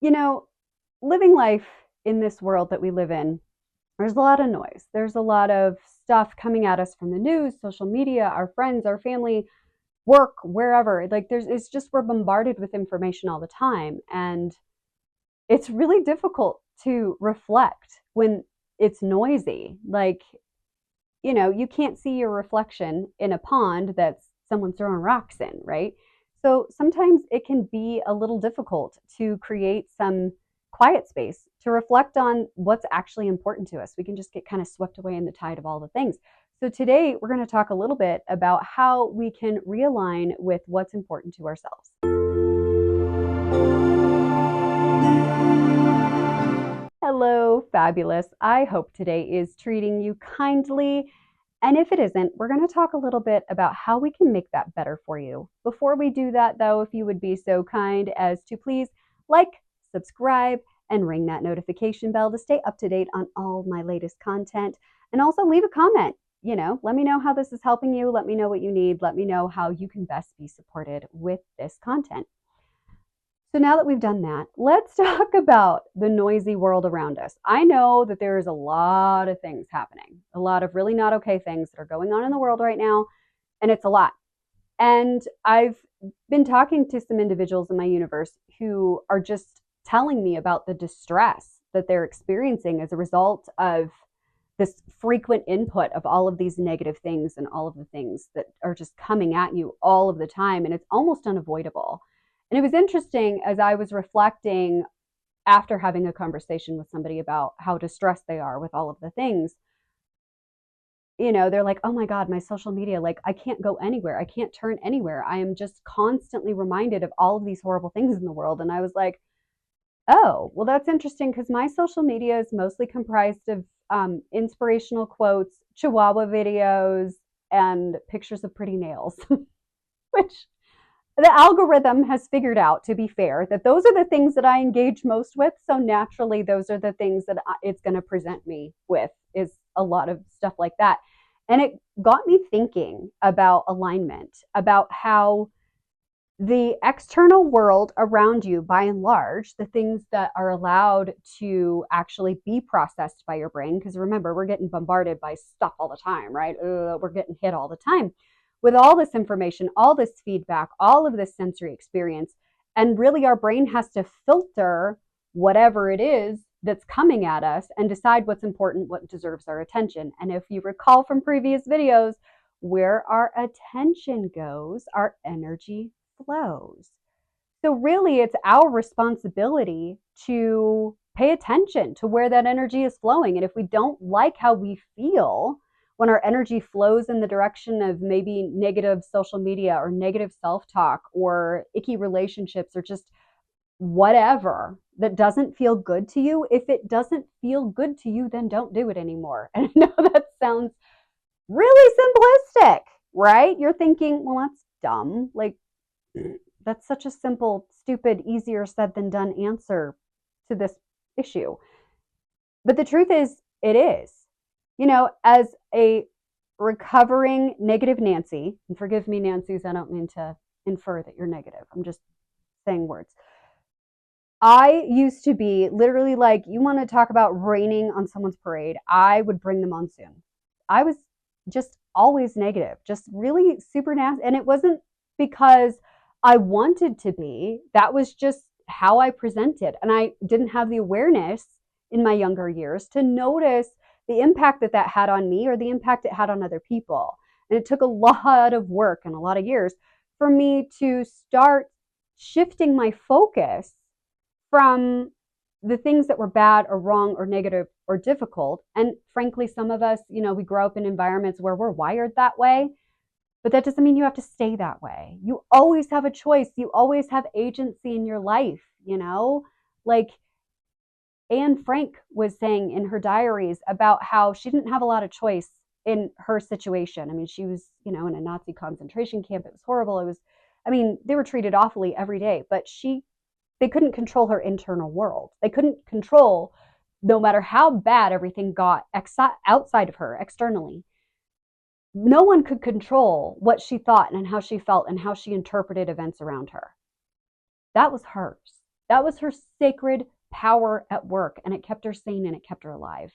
you know, living life in this world that we live in, there's a lot of noise. There's a lot of stuff coming at us from the news, social media, our friends, our family, work, wherever. Like it's just we're bombarded with information all the time. And it's really difficult to reflect when it's noisy. Like, you can't see your reflection in a pond that's someone throwing rocks in, right? So sometimes it can be a little difficult to create some quiet space to reflect on what's actually important to us. We can just get kind of swept away in the tide of all the things. So today we're going to talk a little bit about how we can realign with what's important to ourselves. Hello, fabulous. I hope today is treating you kindly. And if it isn't, we're going to talk a little bit about how we can make that better for you. Before we do that, though, if you would be so kind as to please like, subscribe, and ring that notification bell to stay up to date on all my latest content. And also leave a comment. Let me know how this is helping you. Let me know what you need. Let me know how you can best be supported with this content. So now that we've done that, let's talk about the noisy world around us. I know that there is a lot of things happening, a lot of really not okay things that are going on in the world right now, and it's a lot. And I've been talking to some individuals in my universe who are just telling me about the distress that they're experiencing as a result of this frequent input of all of these negative things and all of the things that are just coming at you all of the time, and it's almost unavoidable. And it was interesting as I was reflecting after having a conversation with somebody about how distressed they are with all of the things. They're like, oh my God, my social media, like I can't go anywhere. I can't turn anywhere. I am just constantly reminded of all of these horrible things in the world. And I was like, oh, well, that's interesting because my social media is mostly comprised of inspirational quotes, Chihuahua videos, and pictures of pretty nails, which the algorithm has figured out, to be fair, that those are the things that I engage most with. So naturally, those are the things that it's going to present me with, is a lot of stuff like that. And it got me thinking about alignment, about how the external world around you, by and large, the things that are allowed to actually be processed by your brain, because remember, we're getting bombarded by stuff all the time, right? We're getting hit all the time with all this information, all this feedback, all of this sensory experience. And really, our brain has to filter whatever it is that's coming at us and decide what's important, what deserves our attention. And if you recall from previous videos, where our attention goes, our energy flows. So really, it's our responsibility to pay attention to where that energy is flowing. And if we don't like how we feel when our energy flows in the direction of maybe negative social media or negative self-talk or icky relationships or just whatever that doesn't feel good to you, if it doesn't feel good to you, then don't do it anymore. And I know that sounds really simplistic, right? You're thinking, well, that's dumb. Like, that's such a simple, stupid, easier said than done answer to this issue. But the truth is, it is. As a recovering negative Nancy, and forgive me, Nancy's, I don't mean to infer that you're negative. I'm just saying words. I used to be literally like, you want to talk about raining on someone's parade, I would bring the monsoon. I was just always negative, just really super nasty. And it wasn't because I wanted to be, that was just how I presented. And I didn't have the awareness in my younger years to notice the impact that that had on me or the impact it had on other people. And it took a lot of work and a lot of years for me to start shifting my focus from the things that were bad or wrong or negative or difficult. And frankly, some of us, we grow up in environments where we're wired that way, but that doesn't mean you have to stay that way. You always have a choice. You always have agency in your life, like Anne Frank was saying in her diaries about how she didn't have a lot of choice in her situation. I mean, she was, in a Nazi concentration camp. It was horrible. They were treated awfully every day, but they couldn't control her internal world. They couldn't control, no matter how bad everything got outside of her externally. No one could control what she thought and how she felt and how she interpreted events around her. That was hers. That was her sacred power at work, and it kept her sane and it kept her alive.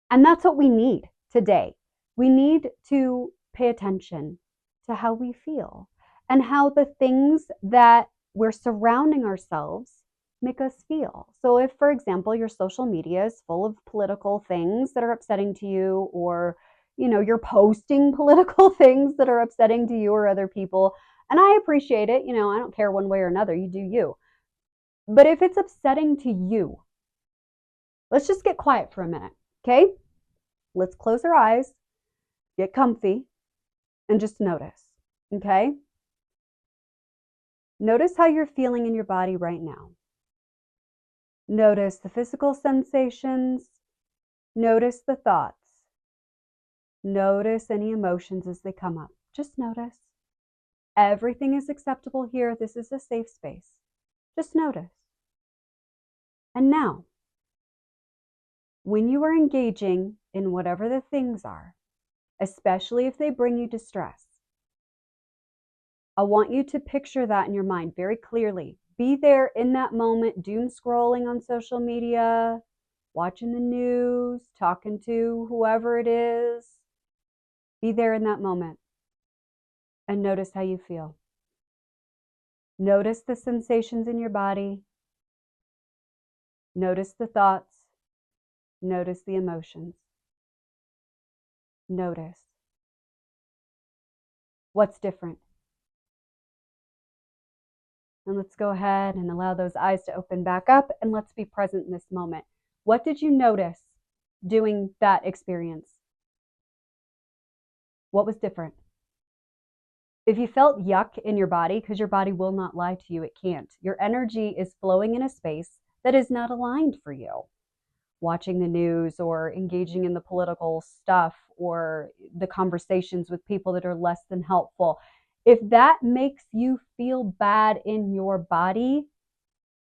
And that's what we need today. We need to pay attention to how we feel and how the things that we're surrounding ourselves make us feel. So, if, for example, your social media is full of political things that are upsetting to you, or you're posting political things that are upsetting to you or other people, and I appreciate it, I don't care one way or another, you do you. But if it's upsetting to you, let's just get quiet for a minute, okay? Let's close our eyes, get comfy, and just notice, okay? Notice how you're feeling in your body right now. Notice the physical sensations. Notice the thoughts. Notice any emotions as they come up. Just notice. Everything is acceptable here. This is a safe space. Just notice. And now, when you are engaging in whatever the things are, especially if they bring you distress, I want you to picture that in your mind very clearly. Be there in that moment, doom scrolling on social media, watching the news, talking to whoever it is. Be there in that moment and notice how you feel. Notice the sensations in your body. Notice the thoughts. Notice the emotions. Notice. What's different? And let's go ahead and allow those eyes to open back up, and let's be present in this moment. What did you notice doing that experience? What was different? If you felt yuck in your body, because your body will not lie to you, it can't. Your energy is flowing in a space that is not aligned for you. Watching the news or engaging in the political stuff or the conversations with people that are less than helpful. If that makes you feel bad in your body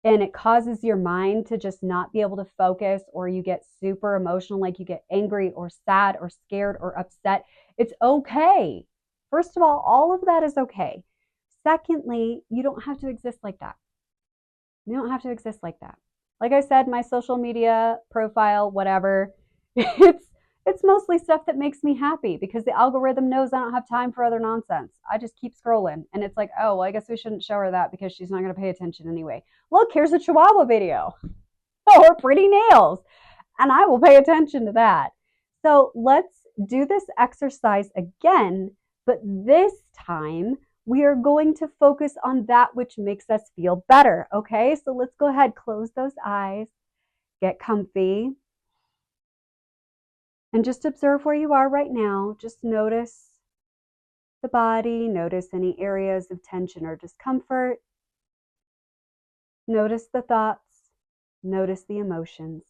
and it causes your mind to just not be able to focus, or you get super emotional, like you get angry or sad or scared or upset, it's okay. First of all of that is okay. Secondly, you don't have to exist like that. You don't have to exist like that. Like I said, my social media profile, whatever, it's mostly stuff that makes me happy because the algorithm knows I don't have time for other nonsense. I just keep scrolling, and it's like, oh, well, I guess we shouldn't show her that because she's not going to pay attention anyway. Look, here's a Chihuahua video or pretty nails, and I will pay attention to that. So let's do this exercise again, but this time we are going to focus on that which makes us feel better, okay? So let's go ahead, close those eyes, get comfy, and just observe where you are right now. Just notice the body, notice any areas of tension or discomfort. Notice the thoughts, notice the emotions.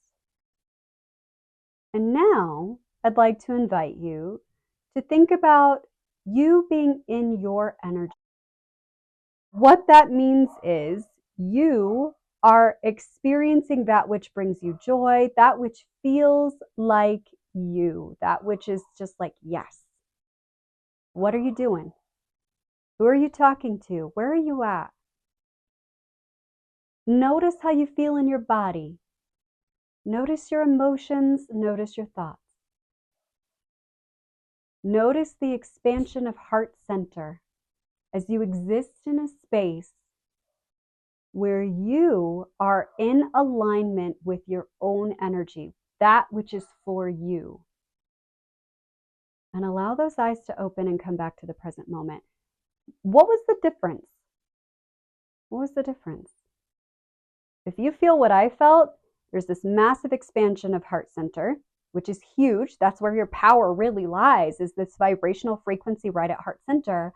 And now I'd like to invite you to think about you being in your energy. What that means is you are experiencing that which brings you joy, that which feels like you, that which is just like, yes. What are you doing? Who are you talking to? Where are you at? Notice how you feel in your body. Notice your emotions. Notice your thoughts. Notice the expansion of heart center as you exist in a space where you are in alignment with your own energy, that which is for you. And allow those eyes to open and come back to the present moment. What was the difference? What was the difference? If you feel what I felt, there's this massive expansion of heart center, which is huge. That's where your power really lies, is this vibrational frequency right at heart center.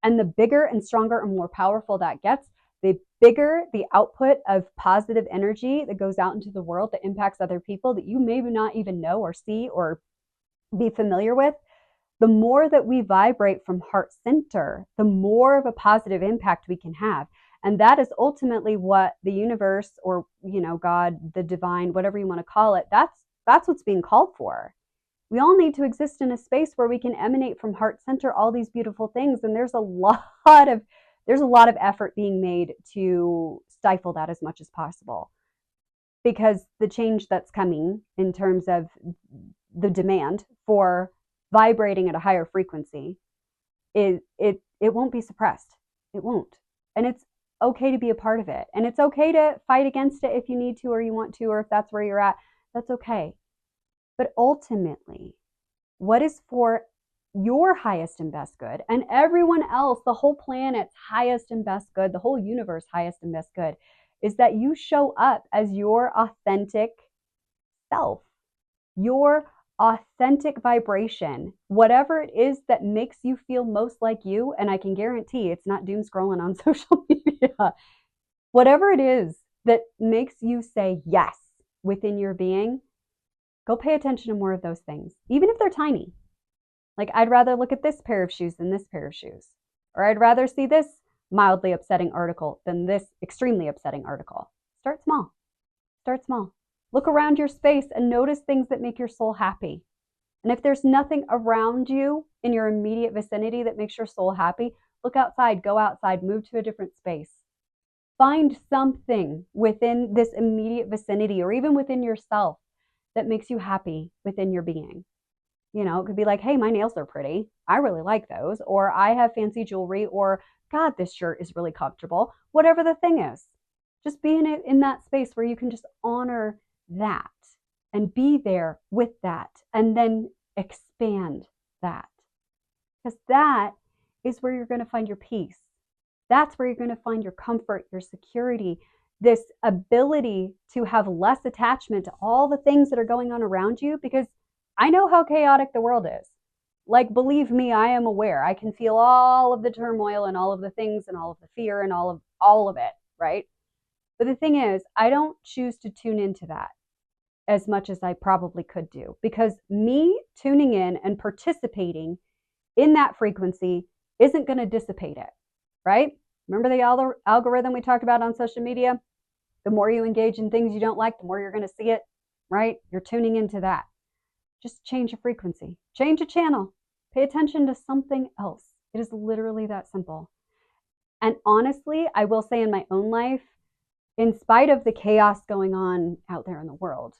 And the bigger and stronger and more powerful that gets, the bigger the output of positive energy that goes out into the world that impacts other people that you maybe not even know or see or be familiar with. The more that we vibrate from heart center, the more of a positive impact we can have. And that is ultimately what the universe, or God, the divine, whatever you want to call it, that's what's being called for. We all need to exist in a space where we can emanate from heart center all these beautiful things. And there's a lot of effort being made to stifle that as much as possible, because the change that's coming in terms of the demand for vibrating at a higher frequency it won't be suppressed. It won't. And it's okay to be a part of it. And it's okay to fight against it if you need to or you want to, or if that's where you're at. That's okay. But ultimately, what is for your highest and best good, and everyone else, the whole planet's highest and best good, the whole universe highest and best good, is that you show up as your authentic self, your authentic vibration, whatever it is that makes you feel most like you. And I can guarantee it's not doom scrolling on social media. Whatever it is that makes you say yes within your being, go pay attention to more of those things, even if they're tiny. Like, I'd rather look at this pair of shoes than this pair of shoes. Or I'd rather see this mildly upsetting article than this extremely upsetting article. Start small. Start small. Look around your space and notice things that make your soul happy. And if there's nothing around you in your immediate vicinity that makes your soul happy, look outside, go outside, move to a different space. Find something within this immediate vicinity or even within yourself that makes you happy within your being. You know, it could be like, hey, my nails are pretty. I really like those. Or I have fancy jewelry. Or, God, this shirt is really comfortable. Whatever the thing is. Just be in that space where you can just honor that and be there with that and then expand that. Because that is where you're going to find your peace. That's where you're going to find your comfort, your security, this ability to have less attachment to all the things that are going on around you, because I know how chaotic the world is. Like, believe me, I am aware. I can feel all of the turmoil and all of the things and all of the fear and all of it, right? But the thing is, I don't choose to tune into that as much as I probably could do, because me tuning in and participating in that frequency isn't going to dissipate it, right? Remember the algorithm we talked about on social media? The more you engage in things you don't like, the more you're going to see it, right? You're tuning into that. Just change a frequency, change a channel, pay attention to something else. It is literally that simple. And honestly, I will say in my own life, in spite of the chaos going on out there in the world,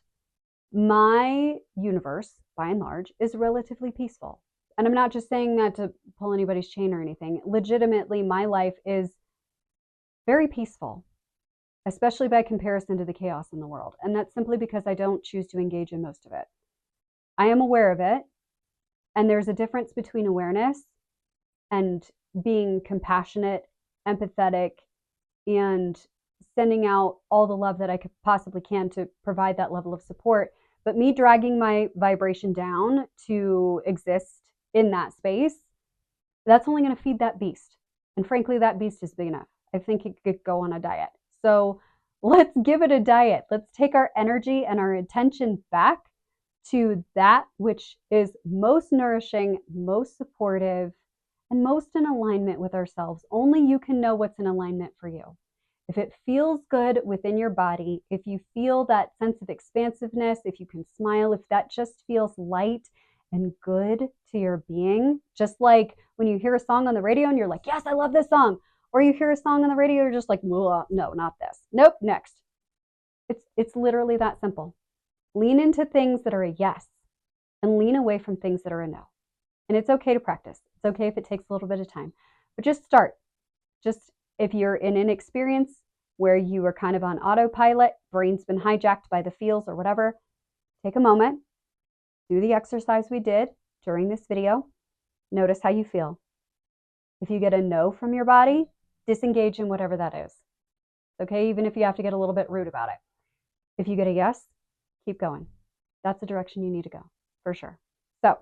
my universe, by and large, is relatively peaceful. And I'm not just saying that to pull anybody's chain or anything. Legitimately, my life is very peaceful, especially by comparison to the chaos in the world. And that's simply because I don't choose to engage in most of it. I am aware of it. And there's a difference between awareness and being compassionate, empathetic, and sending out all the love that I could possibly can to provide that level of support. But me dragging my vibration down to exist in that space, that's only going to feed that beast. And frankly, that beast is big enough. I think it could go on a diet. So let's give it a diet. Let's take our energy and our attention back to that which is most nourishing, most supportive, and most in alignment with ourselves. Only you can know what's in alignment for you. If it feels good within your body, if you feel that sense of expansiveness, if you can smile, if that just feels light and good to your being, just like when you hear a song on the radio and you're like, yes, I love this song. Or you hear a song on the radio, you're just like, no, not this. Nope, next. It's literally that simple. Lean into things that are a yes and lean away from things that are a no. And it's okay to practice. It's okay if it takes a little bit of time, but just start. Just if you're in an experience where you are kind of on autopilot, brain's been hijacked by the feels or whatever, take a moment, do the exercise we did during this video. Notice how you feel. If you get a no from your body, disengage in whatever that is. Okay, even if you have to get a little bit rude about it. If you get a yes, keep going. That's the direction you need to go, for sure. So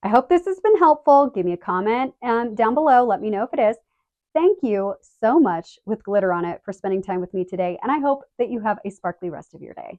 I hope this has been helpful. Give me a comment down below. Let me know if it is. Thank you so much, with glitter on it, for spending time with me today. And I hope that you have a sparkly rest of your day.